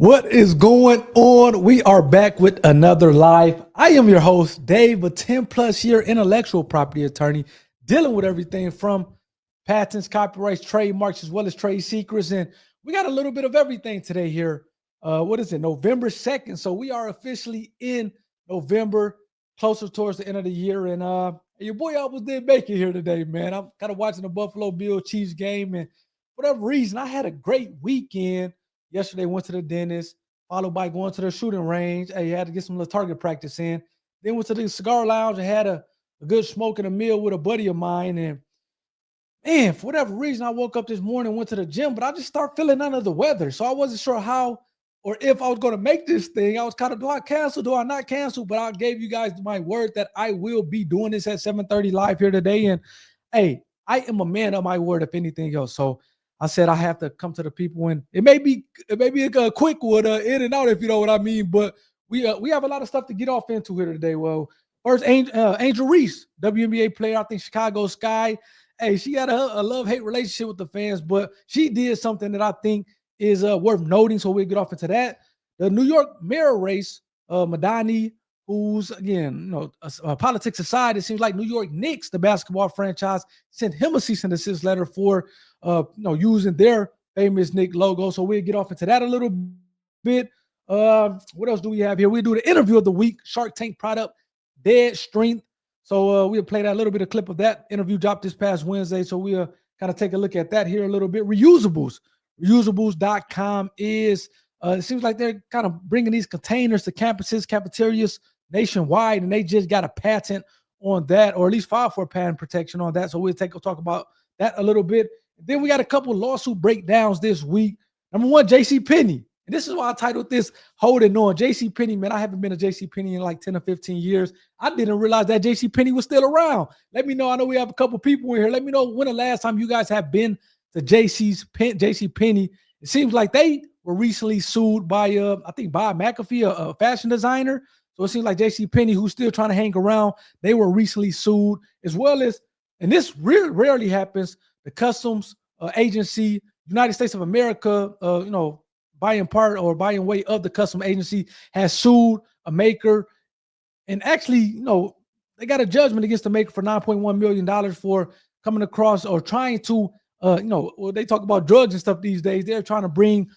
What is going on? We are back with another live. I am your host, Dave, a 10 plus year intellectual property attorney, dealing with everything from patents, copyrights, trademarks, as well as trade secrets. And we got a little bit of everything today here. What is it? November 2nd. So we are officially in November, closer towards the end of the year. And your boy almost did make it here today, man. I'm kind of watching the Buffalo Bills Chiefs game. And for whatever reason, I had a great weekend. Yesterday, went to the dentist, followed by going to the shooting range. I had to get some little target practice in. Then went to the cigar lounge and had a good smoke and a meal with a buddy of mine. And man, for whatever reason, I woke up this morning, went to the gym, but I just started feeling under the weather. So I wasn't sure how or if I was going to make this thing. I was kind of, do I cancel? Do I not cancel? But I gave you guys my word that I will be doing this at 7:30 live here today. And hey, I am a man of my word, if anything else. So I said I have to come to the people, and it may be a quick one, in and out, if you know what I mean. But we have a lot of stuff to get off into here today. Well, first, Angel Reese, WNBA player, I think Chicago Sky. Hey, she had a love-hate relationship with the fans, but she did something that I think is worth noting. So we'll get off into that. The New York mayoral race, Madani, who's, again, politics aside, it seems like New York Knicks, the basketball franchise, sent him a cease and desist letter for using their famous Knick logo. So we'll get off into that a little bit. What else do we have here? We'll do the interview of the week, Shark Tank product, Dead Strength. So we'll play that little bit of clip of that interview dropped this past Wednesday. So we'll kind of take a look at that here a little bit. Reusables.com is, it seems like they're kind of bringing these containers to campuses, cafeterias nationwide, and they just got a patent on that, or at least filed for patent protection on that. So we'll talk about that a little bit. Then we got a couple lawsuit breakdowns this week. Number one, JCPenney. And this is why I titled this Holding On. JCPenney, man, I haven't been to JCPenney in like 10 or 15 years. I didn't realize that JCPenney was still around. Let me know. I know we have a couple people in here. Let me know when the last time you guys have been to JCPenney. It seems like they were recently sued by, I think, Bob McAfee, a fashion designer. So it seems like JCPenney, who's still trying to hang around, they were recently sued, as well as, and this rarely happens, the Customs Agency, United States of America, buying part or buying way of the Customs Agency, has sued a maker. And actually, they got a judgment against the maker for $9.1 million for coming across or trying to, they talk about drugs and stuff these days. They're trying to bring,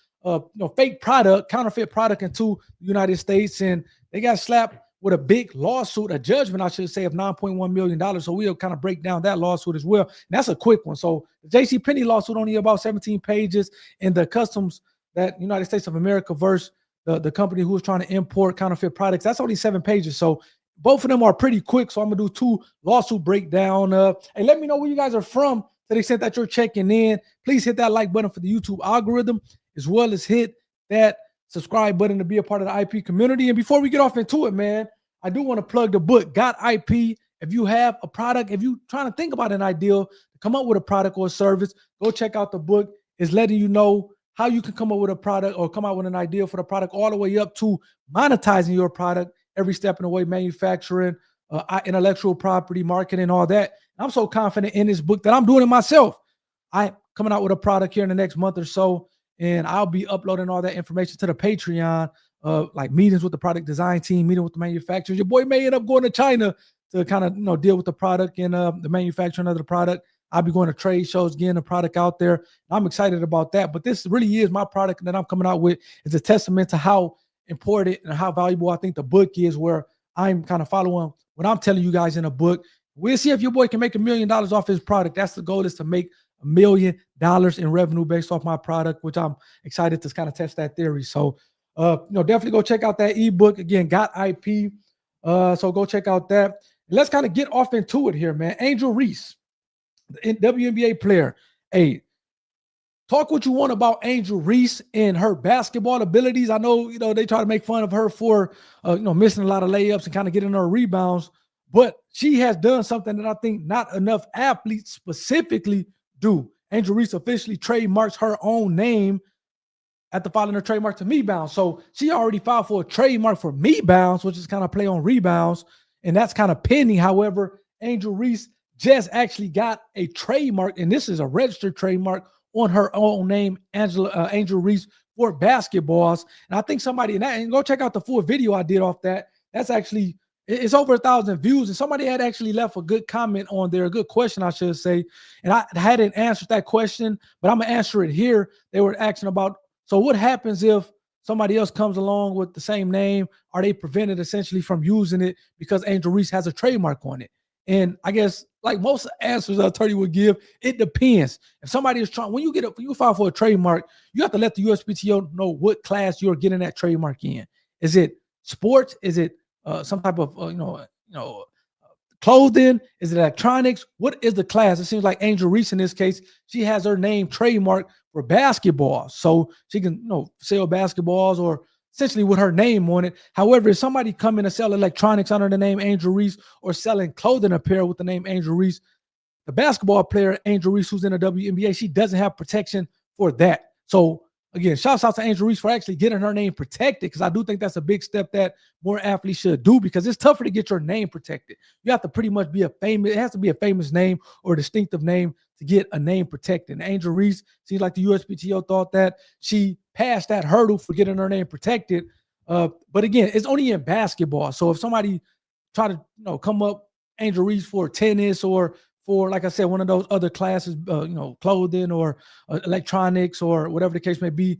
fake product, counterfeit product into the United States. And they got slapped with a big lawsuit, a judgment, I should say, of $9.1 million. So we'll kind of break down that lawsuit as well. And that's a quick one. So the JCPenney lawsuit only about 17 pages, and the customs that United States of America versus the company who was trying to import counterfeit products, that's only 7 pages. So both of them are pretty quick. So I'm going to do 2 lawsuit breakdown. And let me know where you guys are from to the extent that you're checking in. Please hit that like button for the YouTube algorithm, as well as hit that subscribe button to be a part of the IP community. And before we get off into it, man, I do want to plug the book, Got IP. If you have a product, if you're trying to think about an idea to come up with a product or a service, go check out the book. It's letting you know how you can come up with a product or come out with an idea for the product, all the way up to monetizing your product every step in the way, manufacturing, intellectual property, marketing, all that. I'm so confident in this book that I'm doing it myself. I'm coming out with a product here in the next month or so, and I'll be uploading all that information to the Patreon, like meetings with the product design team, meeting with the manufacturers. Your boy may end up going to China to kind of deal with the product and the manufacturing of the product. I'll be going to trade shows, getting the product out there. I'm excited about that. But this really is my product that I'm coming out with. It's a testament to how important and how valuable I think the book is, where I'm kind of following what I'm telling you guys in a book. We'll see if your boy can make $1 million off his product. That's the goal, is to make $1 million in revenue based off my product, which I'm excited to kind of test that theory. So, definitely go check out that ebook. Again, Got IP. So go check out that. Let's kind of get off into it here, man. Angel Reese, the WNBA player. Hey, talk what you want about Angel Reese and her basketball abilities. I know, they try to make fun of her for, missing a lot of layups and kind of getting her rebounds, but she has done something that I think not enough athletes specifically do. Angel Reese officially trademarks her own name after filing her trademark to Me Bounce. So she already filed for a trademark for Me Bounce, which is kind of play on rebounds, and that's kind of pending. However, Angel Reese just actually got a trademark, and this is a registered trademark on her own name, Angel Reese for basketballs. And I think somebody in that, and go check out the full video I did off that. That's actually, it's over 1,000 views. And somebody had actually left a good comment on there, a good question, I should say. And I hadn't answered that question, but I'm going to answer it here. They were asking about, so what happens if somebody else comes along with the same name? Are they prevented essentially from using it because Angel Reese has a trademark on it? And I guess like most answers an attorney would give, it depends. If somebody is trying, when you file for a trademark, you have to let the USPTO know what class you're getting that trademark in. Is it sports? Is it some type of clothing? Is it electronics? What is the class? It seems like Angel Reese in this case, she has her name trademarked for basketball, so she can sell basketballs or essentially with her name on it. However, if somebody come in and sell electronics under the name Angel Reese or selling clothing apparel with the name Angel Reese, the basketball player Angel Reese, who's in the WNBA, she doesn't have protection for that. So again, shouts out to Angel Reese for actually getting her name protected, because I do think that's a big step that more athletes should do, because it's tougher to get your name protected. You have to pretty much be it has to be a famous name or a distinctive name to get a name protected. And Angel Reese, seems like the USPTO thought that she passed that hurdle for getting her name protected. But again, it's only in basketball. So if somebody try to come up Angel Reese for tennis or for, like I said, one of those other classes, clothing or electronics or whatever the case may be,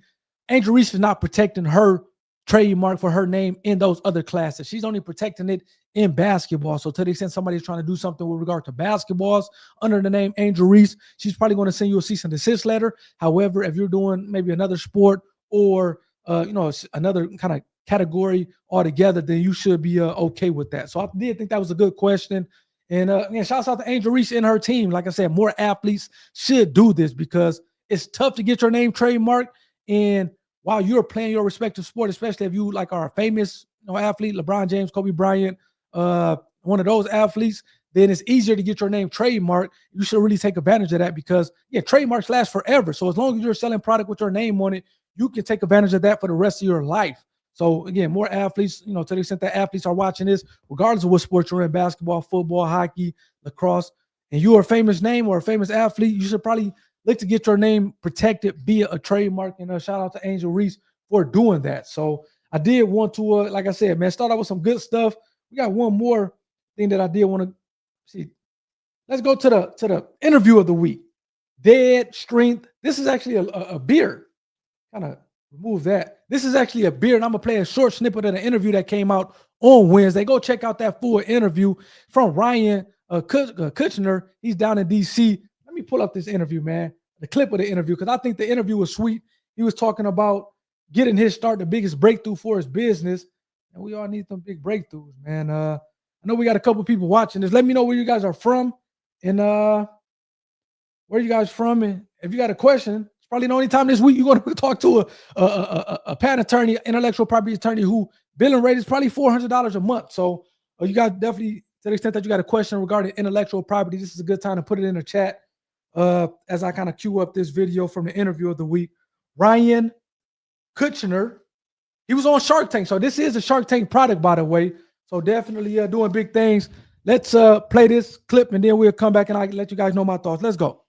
Angel Reese is not protecting her trademark for her name in those other classes. She's only protecting it in basketball. So to the extent somebody's trying to do something with regard to basketballs under the name Angel Reese, she's probably going to send you a cease and desist letter. However, if you're doing maybe another sport or another kind of category altogether, then you should be okay with that. So I did think that was a good question. And shouts out to Angel Reese and her team. Like I said, more athletes should do this because it's tough to get your name trademarked. And while you're playing your respective sport, especially if you are a famous athlete, LeBron James, Kobe Bryant, one of those athletes, then it's easier to get your name trademarked. You should really take advantage of that because, trademarks last forever. So as long as you're selling product with your name on it, you can take advantage of that for the rest of your life. So again, more athletes, to the extent that athletes are watching this, regardless of what sport you're in, basketball, football, hockey, lacrosse, and you're a famous name or a famous athlete, you should probably look to get your name protected via a trademark. And shout out to Angel Reese for doing that. So I did want to, like I said, man, start out with some good stuff. We got one more thing that I did want to see. Let's go to the interview of the week. Dead Strength. This is actually a beer. Kind of remove that. This is actually a beer, and I'm going to play a short snippet of the interview that came out on Wednesday. Go check out that full interview from Ryan Kutchner. He's down in D.C. Let me pull up this interview, man, the clip of the interview, because I think the interview was sweet. He was talking about getting his start, the biggest breakthrough for his business, and we all need some big breakthroughs, man. I know we got a couple people watching this. Let me know where you guys are from and where you guys from. And if you got a question, it's probably the only time this week you're going to talk to a patent attorney, intellectual property attorney who billing rate is probably $400 a month. So you guys definitely, to the extent that you got a question regarding intellectual property, this is a good time to put it in the chat as I kind of queue up this video from the interview of the week. Ryan Kutchner, he was on Shark Tank. So this is a Shark Tank product, by the way. So definitely doing big things. Let's play this clip, and then we'll come back and I'll let you guys know my thoughts. Let's go.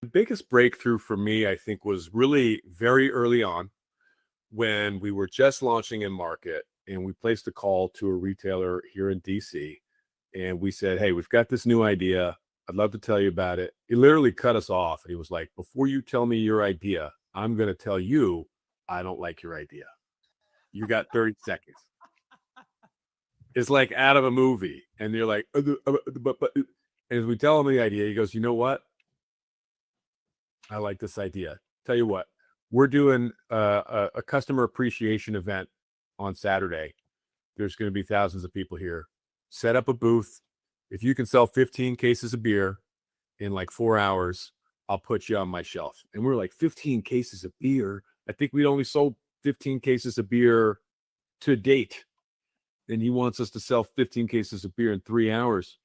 The biggest breakthrough for me, I think, was really very early on when we were just launching in market, and we placed a call to a retailer here in DC, and we said, hey, we've got this new idea. I'd love to tell you about it. He literally cut us off. He was like, before you tell me your idea, I'm going to tell you I don't like your idea. You got 30 seconds. It's like out of a movie. And you're like, but as we tell him the idea, he goes, you know what? I like this idea. Tell you what, we're doing a customer appreciation event on Saturday. There's going to be thousands of people here. Set up a booth. If you can sell 15 cases of beer in like 4 hours, I'll put you on my shelf. And we're like, 15 cases of beer? I think we'd only sold 15 cases of beer to date. And he wants us to sell 15 cases of beer in 3 hours.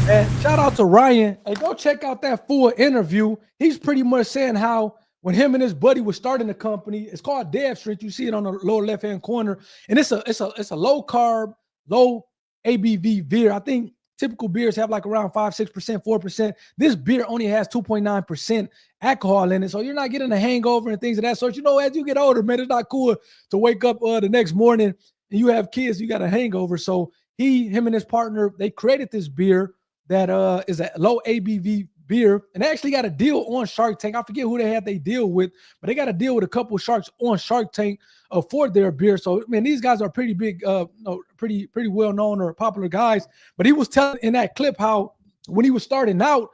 And shout out to Ryan. Hey, go check out that full interview. He's pretty much saying how when him and his buddy was starting the company, it's called Dead Strength. You see it on the lower left-hand corner. And it's a low carb, low ABV beer. I think typical beers have like around 5, 6%, 4%. This beer only has 2.9% alcohol in it. So you're not getting a hangover and things of that sort. You know, as you get older, man, it's not cool to wake up the next morning and you have kids, you got a hangover. So him and his partner, they created this beer that is a low ABV beer, and they actually got a deal on Shark Tank. I forget who they deal with, but they got a deal with a couple of sharks on Shark Tank for their beer. So, man, these guys are pretty big, pretty well known or popular guys. But he was telling in that clip how when he was starting out,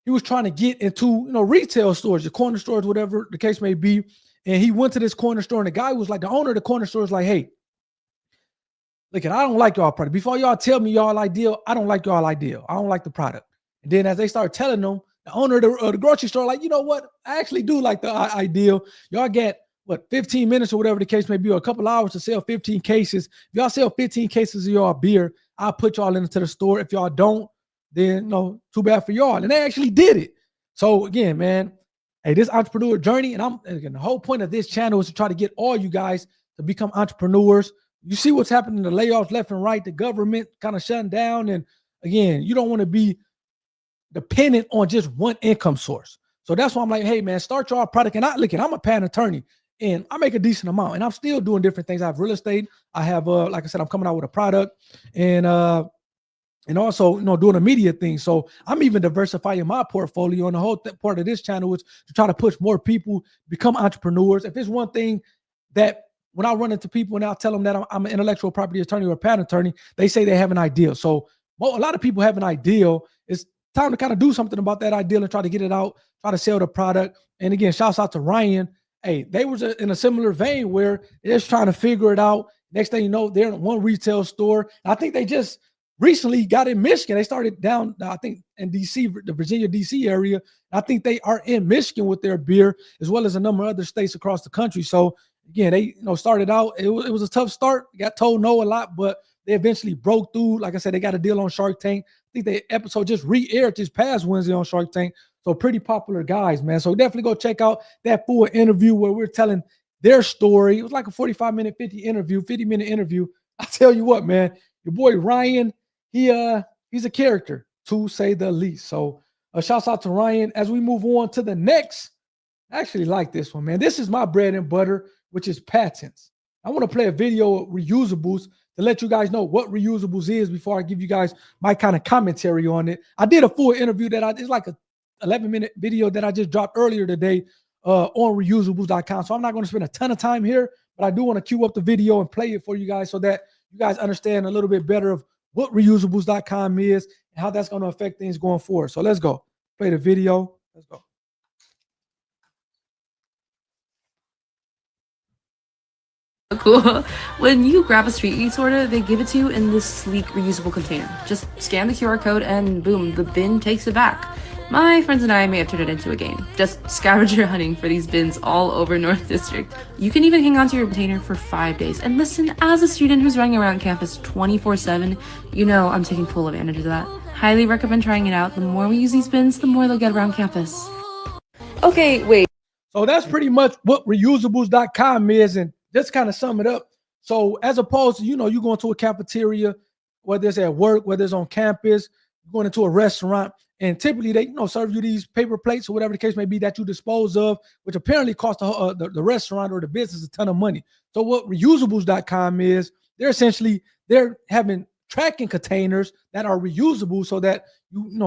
he was trying to get into retail stores, the corner stores, whatever the case may be. And he went to this corner store, and the guy was like, the owner of the corner store was like, "Hey, look, I don't like y'all product. Before y'all tell me y'all ideal, I don't like y'all ideal. I don't like the product." And then as they started telling them, the owner of the grocery store, like, "You know what? I actually do like the ideal. Y'all get 15 minutes or whatever the case may be, or a couple hours to sell 15 cases. If y'all sell 15 cases of y'all beer, I'll put y'all into the store. If y'all don't, then too bad for y'all." And they actually did it. So again, man, hey, this entrepreneur journey, and the whole point of this channel is to try to get all you guys to become entrepreneurs. You see what's happening, the layoffs left and right, the government kind of shutting down. And again, you don't want to be dependent on just one income source. So that's why I'm like, hey, man, start your product. And I'm a patent attorney and I make a decent amount and I'm still doing different things. I have real estate. I have, like I said, I'm coming out with a product and also, doing a media thing. So I'm even diversifying my portfolio. And the whole part of this channel is to try to push more people become entrepreneurs. If it's one thing that when I run into people and I'll tell them that I'm an intellectual property attorney or a patent attorney, they say they have an ideal. So a lot of people have an ideal. It's time to kind of do something about that ideal and try to get it out, try to sell the product. And again, shouts out to Ryan. Hey, they was in a similar vein where they're just trying to figure it out. Next thing you know, they're in one retail store. I think they just recently got in Michigan. They started down, I think, in DC, the Virginia, DC area. I think they are in Michigan with their beer, as well as a number of other states across the country. So again, they started out. It was a tough start. Got told no a lot, but they eventually broke through. Like I said, they got a deal on Shark Tank. I think the episode just re-aired this past Wednesday on Shark Tank. So pretty popular guys, man. So definitely go check out that full interview where we're telling their story. It was like a 45-minute, 50-minute interview. I tell you what, man, your boy Ryan, he's a character to say the least. So shouts out to Ryan. As we move on to the next, I actually like this one, man. This is my bread and butter, which is patents. I want to play a video of reusables to let you guys know what reusables is before I give you guys my kind of commentary on it. I did a full interview it's like a 11-minute video that I just dropped earlier today on reusables.com. So I'm not going to spend a ton of time here, but I do want to queue up the video and play it for you guys so that you guys understand a little bit better of what reusables.com is and how that's going to affect things going forward. So let's go. Play the video. Let's go. Cool. When you grab a street eats order, they give it to you in this sleek reusable container. Just scan the QR code and boom, the bin takes it back. My friends and I may have turned it into a game. Just scavenger hunting for these bins all over North District. You can even hang on to your container for 5 days. And listen, as a student who's running around campus 24/7, I'm taking full advantage of that. Highly recommend trying it out. The more we use these bins, the more they'll get around campus. Okay, wait. So that's pretty much what reusables.com is. And just kind of sum it up. So as opposed to, you go into a cafeteria, whether it's at work, whether it's on campus, going into a restaurant, and typically they, serve you these paper plates or whatever the case may be that you dispose of, which apparently cost the restaurant or the business a ton of money. So what reusables.com is, they're having tracking containers that are reusable so that,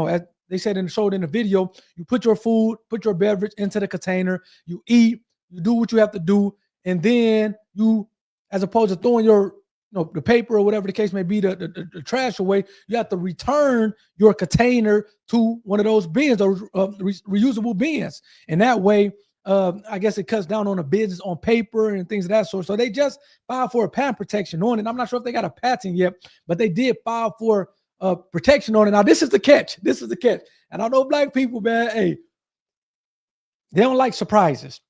as they said showed in the video, you put your food, put your beverage into the container, you eat, you do what you have to do, and then you, as opposed to throwing your, the paper or whatever the case may be, the trash away, you have to return your container to one of those bins, those reusable bins. And that way, I guess it cuts down on the business on paper and things of that sort. So they just filed for a patent protection on it. I'm not sure if they got a patent yet, but they did file for protection on it. Now, this is the catch. And I know black people, man, hey, they don't like surprises.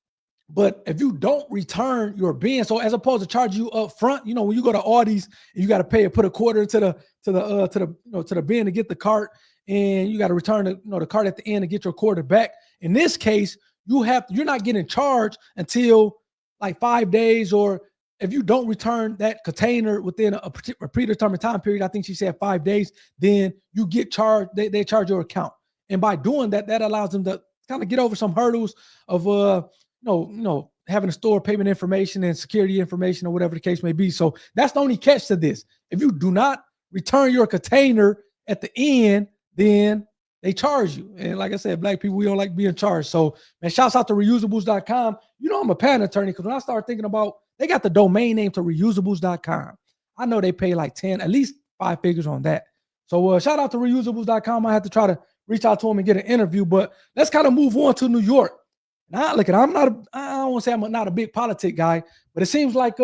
But if you don't return your bin, so as opposed to charge you up front, when you go to Aldi's, you got to put a quarter to the bin to get the cart, and you got to return the cart at the end to get your quarter back. In this case, you're not getting charged until like 5 days or if you don't return that container within a predetermined time period, I think she said 5 days, then you get charged. They charge your account, and by doing that, that allows them to kind of get over some hurdles of having to store payment information and security information or whatever the case may be. So that's the only catch to this. If you do not return your container at the end, then they charge you. And like I said, black people, we don't like being charged. So, man, shouts out to reusables.com. You know, I'm a patent attorney because when I started thinking about, they got the domain name to reusables.com. I know they pay like 10, at least 5 figures on that. So shout out to reusables.com. I have to try to reach out to them and get an interview, but let's kind of move on to New York. Now, look, I don't want to say I'm not a big politic guy, but it seems like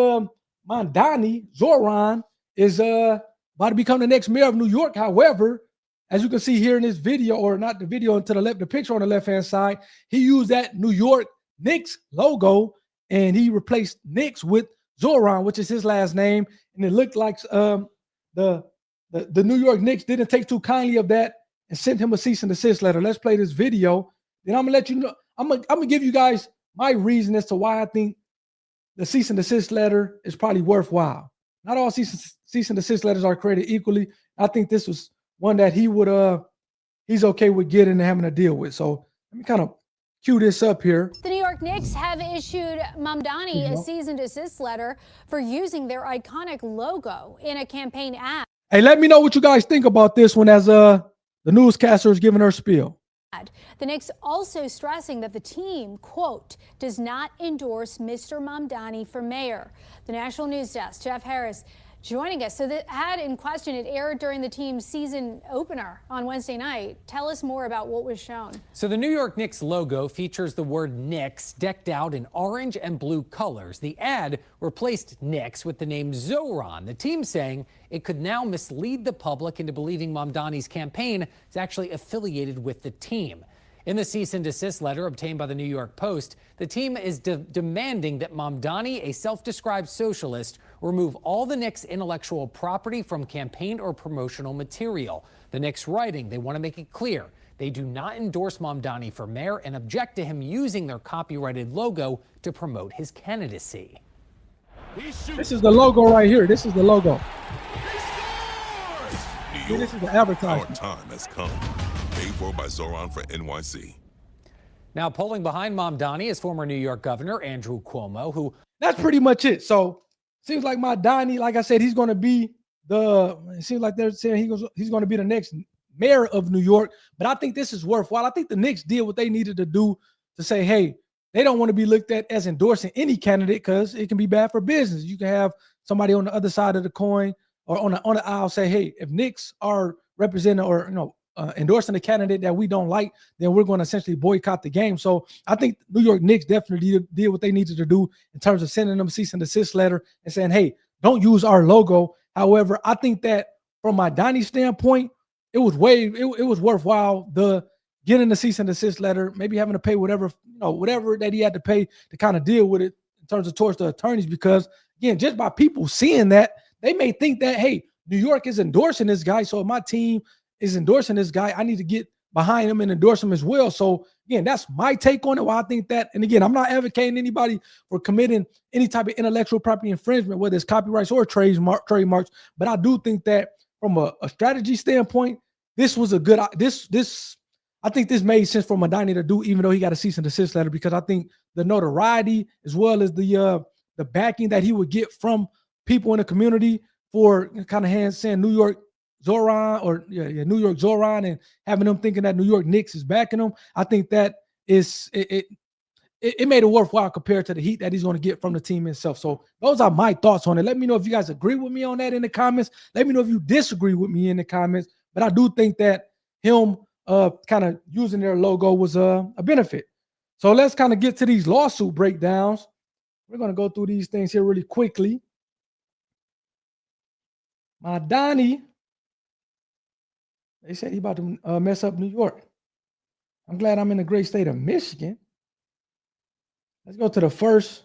Mamdani Zoran is about to become the next mayor of New York. However, as you can see here in this video, or not the video, to the left, the picture on the left-hand side, he used that New York Knicks logo, and he replaced Knicks with Zoran, which is his last name. And it looked like the New York Knicks didn't take too kindly of that and sent him a cease and desist letter. Let's play this video. Then I'm gonna let you know. I'm gonna give you guys my reason as to why I think the cease and desist letter is probably worthwhile. Not all cease and desist letters are created equally. I think this was one that he's okay with getting and having to deal with. So let me kind of cue this up here. The New York Knicks have issued Mamdani a cease and desist letter for using their iconic logo in a campaign ad. Hey, let me know what you guys think about this one as the newscaster is giving her spiel. The Knicks also stressing that the team, quote, does not endorse Mr. Mamdani for mayor. The National News Desk, Jeff Harris, joining us. So the ad in question, it aired during the team's season opener on Wednesday night. Tell us more about what was shown. So the New York Knicks logo features the word Knicks decked out in orange and blue colors. The ad replaced Knicks with the name Zoran, the team saying it could now mislead the public into believing Mamdani's campaign is actually affiliated with the team. In the cease and desist letter obtained by the New York Post, the team is demanding that Mamdani, a self-described socialist, remove all the Knicks' intellectual property from campaign or promotional material. The Knicks writing, they want to make it clear they do not endorse Mamdani for mayor and object to him using their copyrighted logo to promote his candidacy. This is the logo right here. This is the logo. New York, this is the advertisement. Our time has come. Paid for by Zoran for NYC. Now, polling behind Mamdani is former New York Governor Andrew Cuomo, who... That's pretty much it. So, seems like Mamdani, like I said, he's going to be it seems like they're saying he's going to be the next mayor of New York. But I think this is worthwhile. I think the Knicks did what they needed to do to say, hey, they don't want to be looked at as endorsing any candidate because it can be bad for business. You can have somebody on the other side of the coin or on the aisle say, hey, if Knicks are representing or endorsing a candidate that we don't like, then we're going to essentially boycott the game. So I think New York Knicks definitely did what they needed to do in terms of sending them a cease and desist letter and saying, hey, don't use our logo. However, I think that from my Mamdani standpoint, it was worthwhile getting the cease and desist letter, maybe having to pay whatever that he had to pay to kind of deal with it in terms of towards the attorneys, because again, just by people seeing that, they may think that, hey, New York is endorsing this guy. So if my team is endorsing this guy, I need to get behind him and endorse him as well. So again, that's my take on it. Why I think that, and again, I'm not advocating anybody for committing any type of intellectual property infringement, whether it's copyrights or trademarks. But I do think that from a strategy standpoint, this was a good, I think this made sense for Mamdani to do, even though he got a cease and desist letter, because I think the notoriety as well as the backing that he would get from people in the community for kind of saying New York Zoran or New York Zoran and having them thinking that New York Knicks is backing them. I think that it made it worthwhile compared to the heat that he's going to get from the team itself. So those are my thoughts on it. Let me know if you guys agree with me on that in the comments. Let me know if you disagree with me in the comments. But I do think that him kind of using their logo was a benefit. So let's kind of get to these lawsuit breakdowns. We're going to go through these things here really quickly. Mamdani, they said he about to mess up New York. I'm glad I'm in the great state of Michigan. Let's go to the first.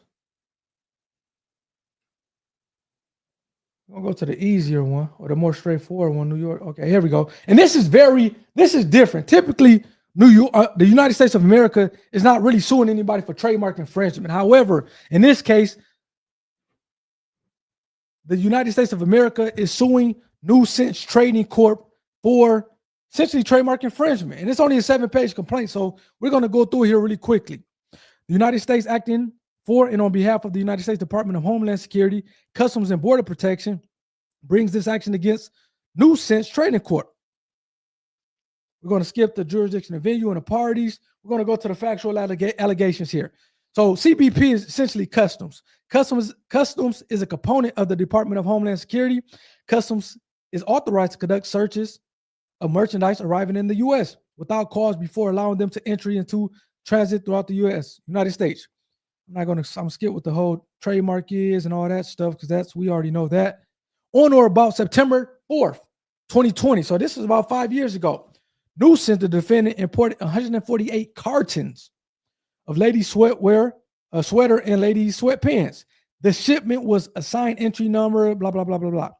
We'll go to the easier one or the more straightforward one, New York. Okay, here we go. And this is different. Typically, New York, the United States of America is not really suing anybody for trademark infringement. However, in this case, the United States of America is suing New Sense Trading Corp for essentially trademark infringement. And it's only a 7-page complaint. So we're going to go through it here really quickly. The United States, acting for and on behalf of the United States Department of Homeland Security, Customs and Border Protection, brings this action against New Sense Trading Corp. We're going to skip the jurisdiction and venue and the parties. We're going to go to the factual allegations here. So CBP is essentially Customs. Customs is a component of the Department of Homeland Security. Customs is authorized to conduct searches of merchandise arriving in the U.S. without cause before allowing them to entry into transit throughout the United States. I'm going to skip what the whole trademark is and all that stuff because we already know that. On or about September 4th, 2020. So this is about 5 years ago. New Sense, the defendant, imported 148 cartons of ladies' sweater and ladies' sweatpants. The shipment was assigned entry number, blah, blah, blah, blah, blah.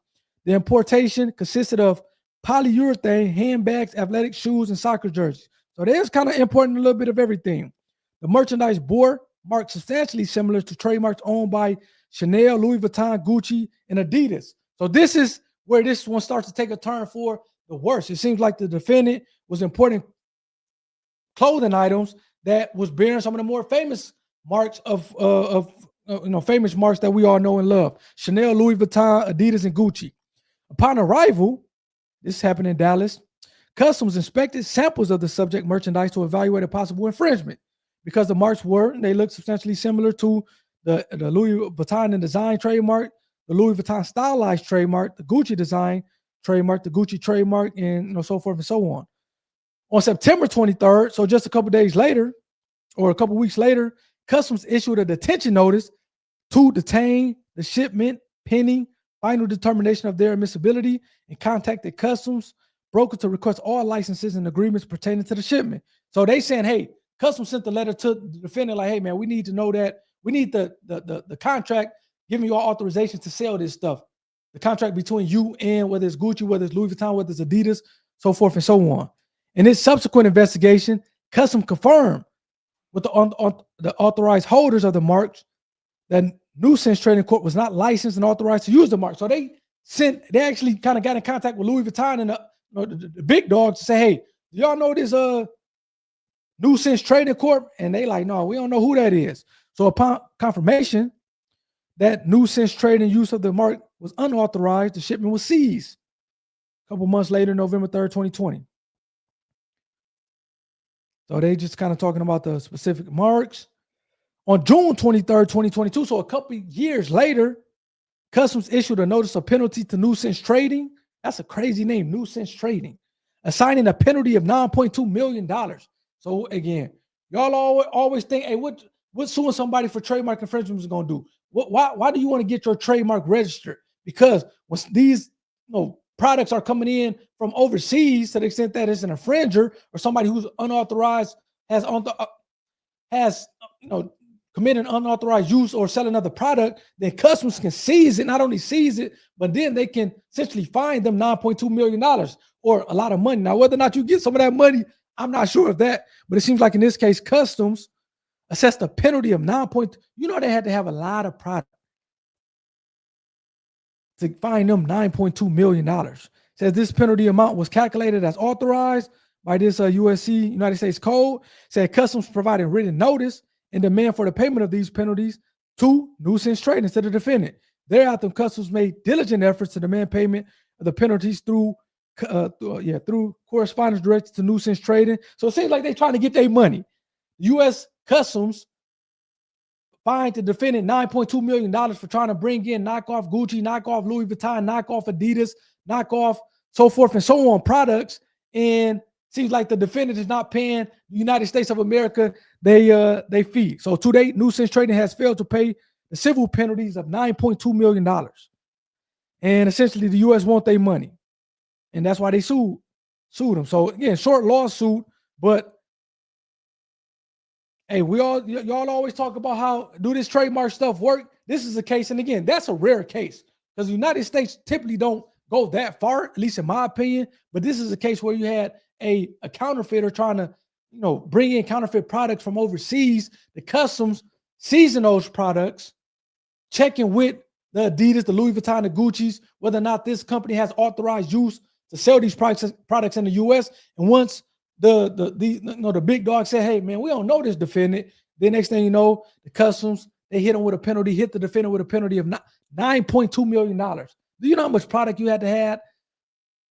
The importation consisted of polyurethane, handbags, athletic shoes, and soccer jerseys. So there's kind of importing a little bit of everything. The merchandise bore marks substantially similar to trademarks owned by Chanel, Louis Vuitton, Gucci, and Adidas. So this is where this one starts to take a turn for the worst. It seems like the defendant was importing clothing items that was bearing some of the more famous marks of famous marks that we all know and love: Chanel, Louis Vuitton, Adidas, and Gucci. Upon arrival, this happened in Dallas, Customs inspected samples of the subject merchandise to evaluate a possible infringement because the marks they looked substantially similar to the Louis Vuitton and design trademark, the Louis Vuitton stylized trademark, the Gucci design trademark, the Gucci trademark, and so forth and so on. On September 23rd, so just a couple days later, or a couple weeks later, Customs issued a detention notice to detain the shipment pending final determination of their admissibility and contacted Customs broker to request all licenses and agreements pertaining to the shipment. So they saying, hey, Customs sent the letter to the defendant like, hey, man, we need to know that. We need the contract giving you all authorization to sell this stuff. The contract between you and whether it's Gucci, whether it's Louis Vuitton, whether it's Adidas, so forth and so on. In this subsequent investigation, Customs confirmed with the authorized holders of the marks that New Sense Trading Corp was not licensed and authorized to use the mark. So they actually kind of got in contact with Louis Vuitton and the big dogs to say, hey, do y'all know this New Sense Trading Corp? And they like, no, we don't know who that is. So upon confirmation that New Sense Trading use of the mark was unauthorized, the shipment was seized a couple months later, November 3rd, 2020. So they just kind of talking about the specific marks. On June 23rd, 2022, so a couple years later, Customs issued a notice of penalty to New Sense Trading. That's a crazy name, New Sense Trading, assigning a penalty of $9.2 million. So again, y'all always think, hey, what suing somebody for trademark infringement is going to do? Why do you want to get your trademark registered? Because when these products are coming in from overseas, to the extent that it's an infringer or somebody who's unauthorized has committed unauthorized use or sell another product, then Customs can seize it. Not only seize it, but then they can essentially fine them $9.2 million or a lot of money. Now, whether or not you get some of that money, I'm not sure of that, but it seems like in this case, Customs assessed a penalty of they had to have a lot of product to fine them $9.2 million. Says this penalty amount was calculated as authorized by this USC United States Code. Said Customs provided written notice and demand for the payment of these penalties to New Sense Trading to the defendant. Thereafter, Customs made diligent efforts to demand payment of the penalties through correspondence directed to New Sense Trading. So it seems like they're trying to get their money. U.S. Customs fined the defendant $9.2 million for trying to bring in knockoff Gucci, knockoff Louis Vuitton, knockoff Adidas, knockoff so forth and so on products. And seems like the defendant is not paying the United States of America they fee. So to date, New Sense Trading has failed to pay the civil penalties of $9.2 million. And essentially the U.S. want their money. And that's why they sued them. So again, short lawsuit, but hey, y'all always talk about how do this trademark stuff work. This is a case, and again, that's a rare case because the United States typically don't go that far, at least in my opinion. But this is a case where you had a counterfeiter trying to, bring in counterfeit products from overseas. The Customs seizing those products, checking with the Adidas, the Louis Vuitton, the Gucci's, whether or not this company has authorized use to sell these products in the U.S. And once the big dog said, hey, man, we don't know this defendant, then next thing you know, the customs, they hit him with a penalty, hit the defendant with a penalty of $9.2 million. Do you know how much product you had to have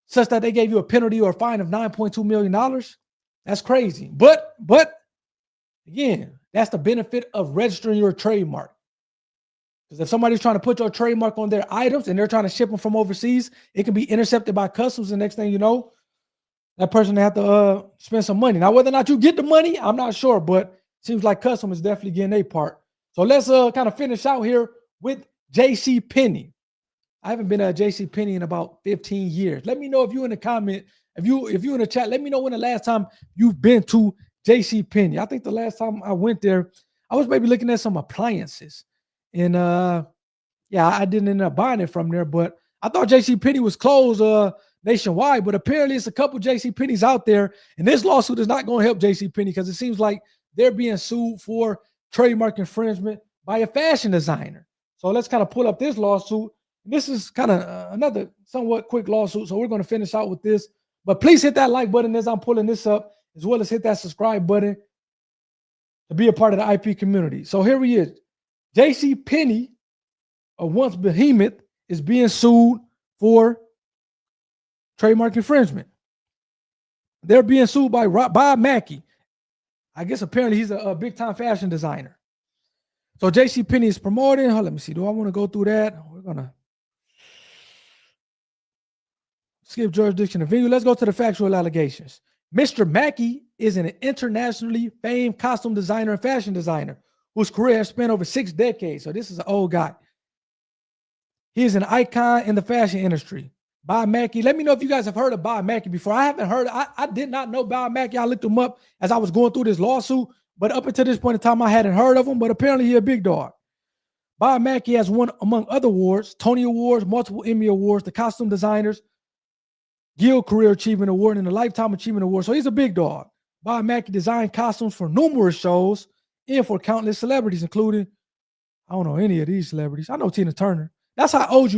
such that they gave you a penalty or a fine of $9.2 million? That's crazy. But again, that's the benefit of registering your trademark. Because if somebody's trying to put your trademark on their items and they're trying to ship them from overseas, it can be intercepted by customs. And next thing you know, that person have to spend some money. Now, whether or not you get the money, I'm not sure, but it seems like customs is definitely getting their part. So let's kind of finish out here with JCPenney. I haven't been at JCPenney in about 15 years. Let me know if you in the comment, if you in the chat, let me know when the last time you've been to JCPenney. I think the last time I went there, I was maybe looking at some appliances. And yeah, I didn't end up buying it from there, but I thought JCPenney was closed nationwide, but apparently it's a couple JCPenney's out there, and this lawsuit is not going to help JCPenney because it seems like they're being sued for trademark infringement by a fashion designer. So let's kind of pull up this lawsuit. This is kind of another somewhat quick lawsuit, so we're going to finish out with this. But please hit that like button as I'm pulling this up, as well as hit that subscribe button to be a part of the IP community. So here he is. JCPenney, a once behemoth, is being sued for trademark infringement. They're being sued by Bob Mackie. I guess apparently he's a big-time fashion designer. So JCPenney is promoting. Let me see. Do I want to go through that? We're going to skip jurisdiction and venue. Let's go to the factual allegations. Mr. Mackie is an internationally famed costume designer and fashion designer whose career has spanned over 6 decades. So this is an old guy. He is an icon in the fashion industry. Bob Mackie. Let me know if you guys have heard of Bob Mackie before. I haven't heard. I did not know Bob Mackie. I looked him up as I was going through this lawsuit, but up until this point in time, I hadn't heard of him, but apparently he's a big dog. Bob Mackie has won, among other awards, Tony Awards, multiple Emmy Awards, the Costume Designers Guild Career Achievement Award, and the Lifetime Achievement Award. So he's a big dog. Bob Mackie designed costumes for numerous shows and for countless celebrities, including, I don't know any of these celebrities. I know Tina Turner. That's how old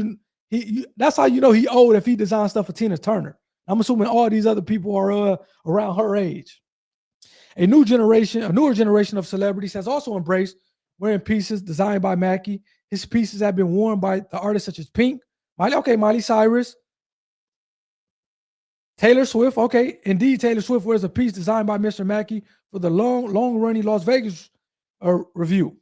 that's how you know he old if he designed stuff for Tina Turner. I'm assuming all these other people are around her age. A newer generation of celebrities has also embraced wearing pieces designed by Mackie. His pieces have been worn by the artists such as Pink, Miley Cyrus, Taylor Swift. Okay, indeed, Taylor Swift wears a piece designed by Mr. Mackie for the long-running Las Vegas review.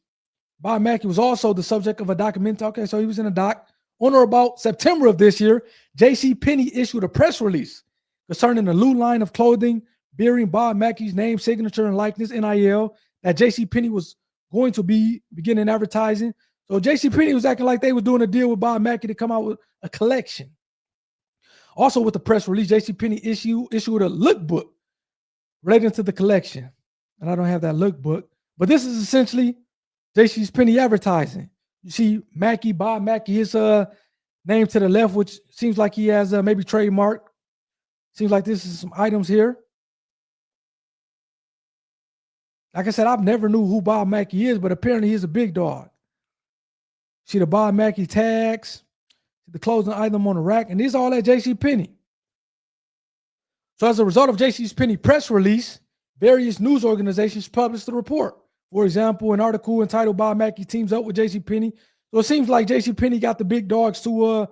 Bob Mackie was also the subject of a documentary. Okay, so he was in a doc. On or about September of this year, JCPenney issued a press release concerning a new line of clothing bearing Bob Mackie's name, signature, and likeness, NIL, that JCPenney was going to be beginning advertising. So JCPenney was acting like they were doing a deal with Bob Mackie to come out with a collection. Also with the press release, JCPenney issued a lookbook relating to the collection. And I don't have that lookbook, but this is essentially JCPenney advertising. You see Mackie, Bob Mackie, his name to the left, which seems like he has maybe trademark. Seems like this is some items here. Like I said, I've never knew who Bob Mackie is, but apparently he's a big dog. See the Bob Mackie tags, the clothing item on the rack, and these are all at JCPenney. So as a result of JCPenney press release, various news organizations published the report. For example, an article entitled Bob Mackie Teams Up with JCPenney. So it seems like JCPenney got the big dogs to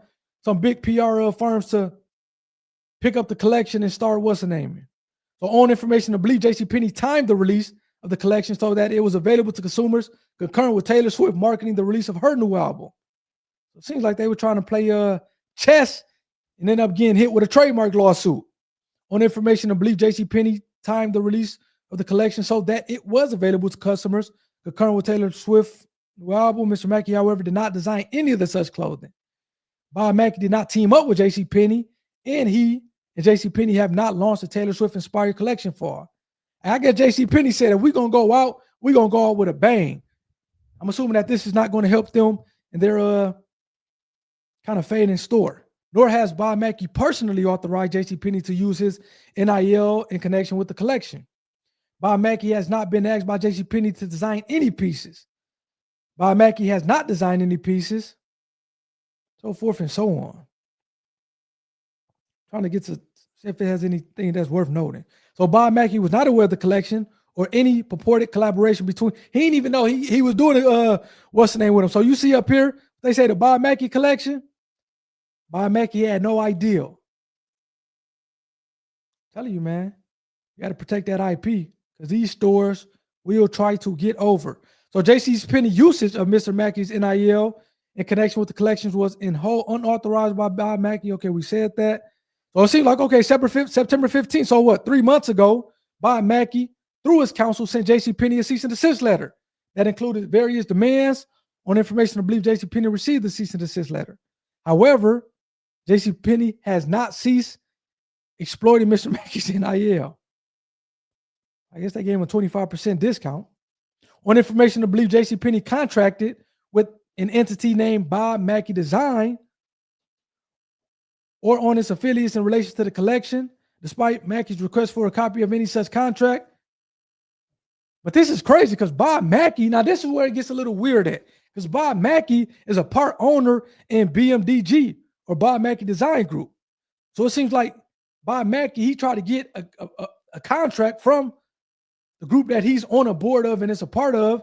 some big PR firms to pick up the collection and start what's the name. So on information to believe, JCPenney timed the release of the collection so that it was available to consumers concurrent with Taylor Swift marketing the release of her new album. So it seems like they were trying to play chess and end up getting hit with a trademark lawsuit. On information to believe, JCPenney timed the release of the collection so that it was available to customers concurrent with Taylor Swift's new album. Mr. Mackie, however, did not design any of the such clothing. Bob Mackie did not team up with JCPenney, and he and JCPenney have not launched a Taylor Swift-inspired collection for her. And I guess JCPenney said, if we're going to go out, we're going to go out with a bang. I'm assuming that this is not going to help them in their kind of fading store. Nor has Bob Mackie personally authorized JCPenney to use his NIL in connection with the collection. Bob Mackie has not been asked by JCPenney to design any pieces. Bob Mackie has not designed any pieces. so forth and so on. Trying to get to see if it has anything that's worth noting. So Bob Mackey was not aware of the collection or any purported collaboration between. He didn't even know he was doing what's the name with him. So you see up here, they say the Bob Mackey collection. Bob Mackey had no idea. I'm telling you, man, you got to protect that IP because these stores will try to get over. So JCPenney usage of Mr. Mackey's NIL in connection with the collections was in whole unauthorized by Bob Mackey. Okay, we said that. So it seems like, okay, September 15th. So what, 3 months ago, Bob Mackey, through his counsel, sent JCPenney a cease and desist letter that included various demands on information to believe JCPenney received the cease and desist letter. However, JCPenney has not ceased exploiting Mr. Mackey's NIL. I guess they gave him a 25% discount on information to believe JCPenney contracted with an entity named Bob Mackey Design or on its affiliates in relation to the collection, despite Mackey's request for a copy of any such contract. But this is crazy because Bob Mackey, now this is where it gets a little weird at, because Bob Mackey is a part owner in BMDG or Bob Mackey Design Group. So it seems like Bob Mackey, he tried to get a contract from the group that he's on a board of and is a part of,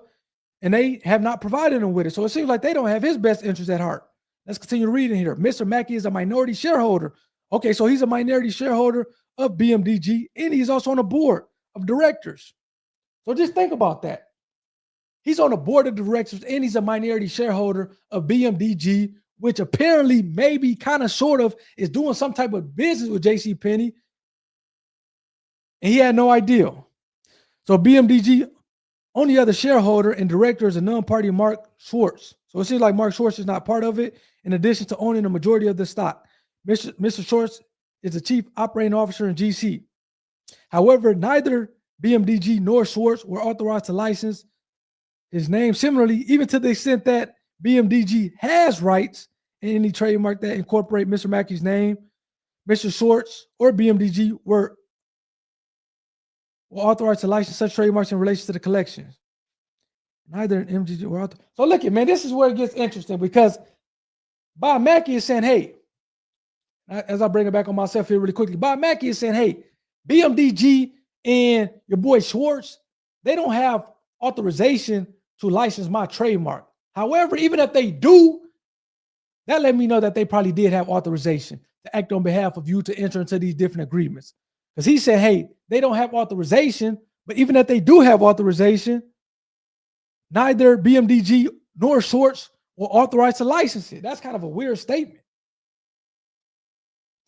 and they have not provided him with it. So it seems like they don't have his best interest at heart. Let's continue reading here. Mr. Mackey is a minority shareholder. Okay, so he's a minority shareholder of BMDG, and he's also on the board of directors. So just think about that. He's on the board of directors, and he's a minority shareholder of BMDG, which apparently maybe kind of sort of is doing some type of business with JCPenney, and he had no idea. So BMDG, only other shareholder and director is a non-party Mark Schwartz. So it seems like Mark Schwartz is not part of it, in addition to owning the majority of the stock. Mr. Schwartz is the chief operating officer in GC. However, neither BMDG nor Schwartz were authorized to license his name. Similarly, even to the extent that BMDG has rights in any trademark that incorporate Mr. Mackey's name, Mr. Schwartz or BMDG were authorized to license such trademarks in relation to the collections. Neither in MGG were authorized. So look, man, this is where it gets interesting because Bob Mackey is saying, hey, as I bring it back on myself here really quickly, Bob Mackey is saying, hey, BMDG and your boy Schwartz, they don't have authorization to license my trademark. However, even if they do, that let me know that they probably did have authorization to act on behalf of you to enter into these different agreements. Because he said, hey, they don't have authorization, but even if they do have authorization, neither BMDG nor Schwartz were authorized to license it. That's kind of a weird statement.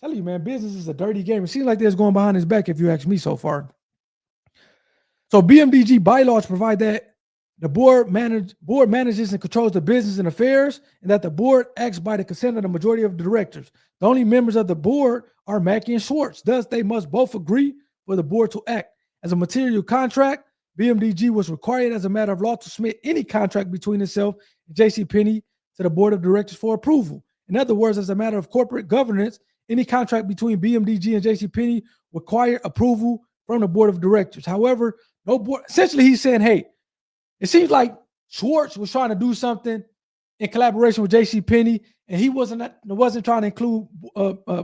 I'm telling you, man, business is a dirty game. It seems like they're going behind his back, if you ask me so far. So BMDG bylaws provide that the board manages and controls the business and affairs, and that the board acts by the consent of the majority of the directors. The only members of the board are Mackey and Schwartz. Thus, they must both agree for the board to act. As a material contract, BMDG was required as a matter of law to submit any contract between itself and JCPenney to the board of directors for approval. In other words, as a matter of corporate governance, any contract between BMDG and JCPenney required approval from the board of directors. However, no board. Essentially, he's saying, hey, it seems like Schwartz was trying to do something in collaboration with JCPenney, and he wasn't trying to include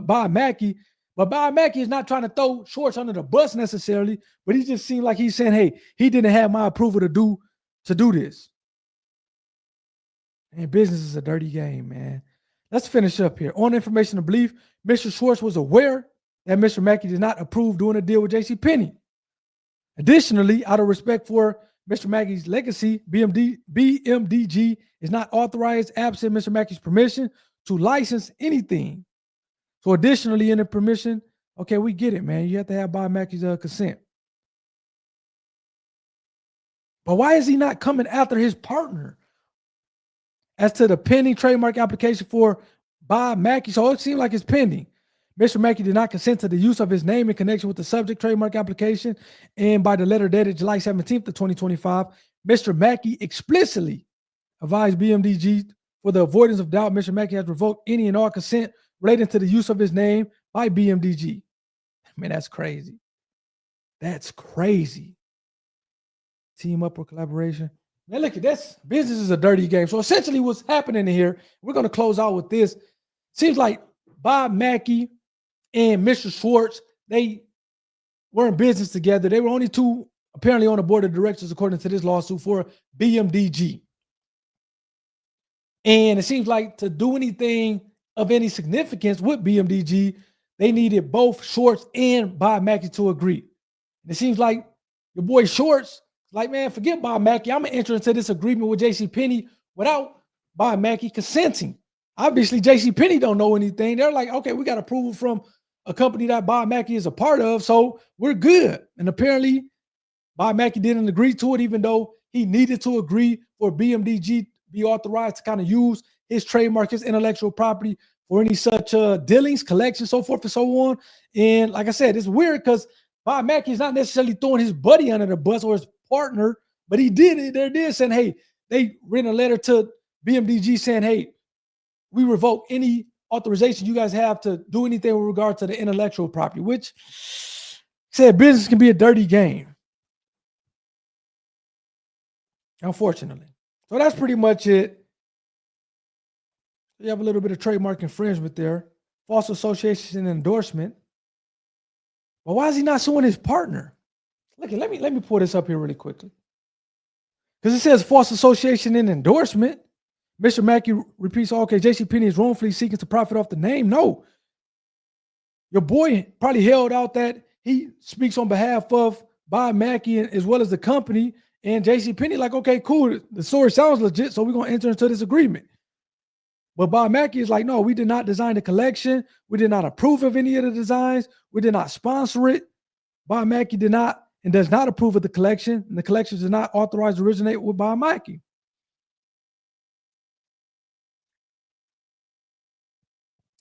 Bob Mackey. But Bob Mackey is not trying to throw Schwartz under the bus necessarily, but he just seemed like he's saying, hey, he didn't have my approval to do this. And business is a dirty game, man. Let's finish up here. On information and belief, Mr. Schwartz was aware that Mr. Mackey did not approve doing a deal with JCPenney. Additionally, out of respect for Mr. Mackey's legacy, BMDG is not authorized, absent Mr. Mackey's permission, to license anything. So additionally, in the permission, okay, we get it, man. You have to have Bob Mackey's consent. But why is he not coming after his partner as to the pending trademark application for Bob Mackey? So it seems like it's pending. Mr. Mackey did not consent to the use of his name in connection with the subject trademark application, and by the letter dated July 17th of 2025, Mr. Mackey explicitly advised BMDG for the avoidance of doubt, Mr. Mackey has revoked any and all consent relating to the use of his name by BMDG. Man, that's crazy. That's crazy. Team up or collaboration. Man, look at this. Business is a dirty game. So essentially what's happening here, we're going to close out with this. seems like Bob Mackey and Mr. Schwartz, they were in business together. They were only two apparently on the board of directors, according to this lawsuit, for BMDG. And it seems like to do anything of any significance with BMDG, they needed both Schwartz and Bob Mackey to agree. And it seems like your boy Schwartz, like, man, forget Bob Mackey. I'm going to enter into this agreement with JCPenney without Bob Mackey consenting. Obviously, JCPenney don't know anything. They're like, okay, we got approval from a company that Bob Mackey is a part of, so we're good. And apparently, Bob Mackey didn't agree to it, even though he needed to agree for BMDG to be authorized to kind of use his trademark, his intellectual property for any such dealings, collections, so forth and so on. And like I said, it's weird because Bob Mackey is not necessarily throwing his buddy under the bus or his partner, but he did it. They're there saying, hey, they written a letter to BMDG saying, hey, we revoke any authorization you guys have to do anything with regard to the intellectual property, which said business can be a dirty game, unfortunately. So that's pretty much it. You have a little bit of trademark infringement there, false association and endorsement. Well, why is he not suing his partner? Look, let me pull this up here really quickly. Because it says false association and endorsement. Mr. Mackey repeats, okay, JCPenney is wrongfully seeking to profit off the name. No. Your boy probably held out that he speaks on behalf of Bob Mackey as well as the company. And JCPenney like, okay, cool. The story sounds legit, so we're going to enter into this agreement. But Bob Mackey is like, no, we did not design the collection. We did not approve of any of the designs. We did not sponsor it. Bob Mackey did not and does not approve of the collection. And the collection is not authorized to originate with Bob Mackey.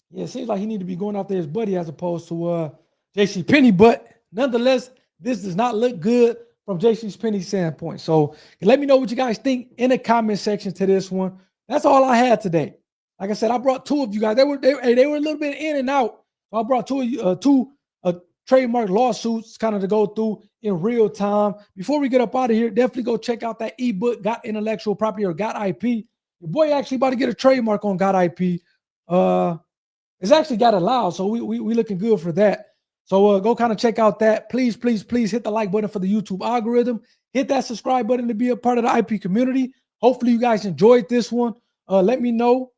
Yeah, it seems like he need to be going after his buddy as opposed to JCPenney. But nonetheless, this does not look good from JCPenney's standpoint. So let me know what you guys think in the comment section to this one. That's all I had today. Like I said, I brought two of you guys. They were a little bit in and out. So I brought two trademark lawsuits kind of to go through in real time. Before we get up out of here, definitely go check out that ebook, Got Intellectual Property or Got IP. Your boy actually about to get a trademark on Got IP. It's actually got allowed, so we looking good for that. So go kind of check out that. Please, please, please hit the like button for the YouTube algorithm. Hit that subscribe button to be a part of the IP community. Hopefully you guys enjoyed this one. Let me know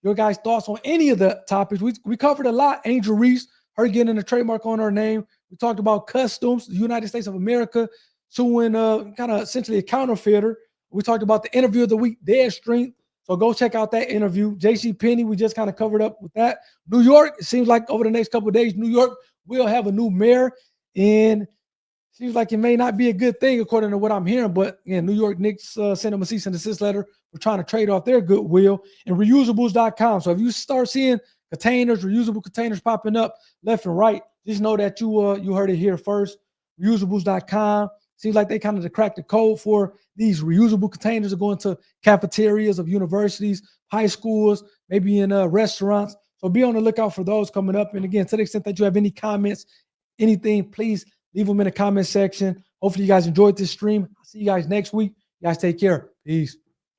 your guys' thoughts on any of the topics. We covered a lot. Angel Reese, her getting a trademark on her name. We talked about customs, the United States of America suing kind of essentially a counterfeiter. We talked about the interview of the week, Dead Strength. So go check out that interview. JCPenney, we just kind of covered up with that. New York, it seems like over the next couple of days, New York will have a new mayor. And seems like it may not be a good thing according to what I'm hearing. But again, New York Knicks sent them a cease and desist letter for trying to trade off their goodwill. And reusables.com. So if you start seeing containers, reusable containers popping up left and right, just know that you heard it here first. Reusables.com. Seems like they kind of cracked the code for these reusable containers to go into cafeterias of universities, high schools, maybe in restaurants. So be on the lookout for those coming up. And again, to the extent that you have any comments, anything, please leave them in the comment section. Hopefully you guys enjoyed this stream. I'll see you guys next week. You guys take care. Peace.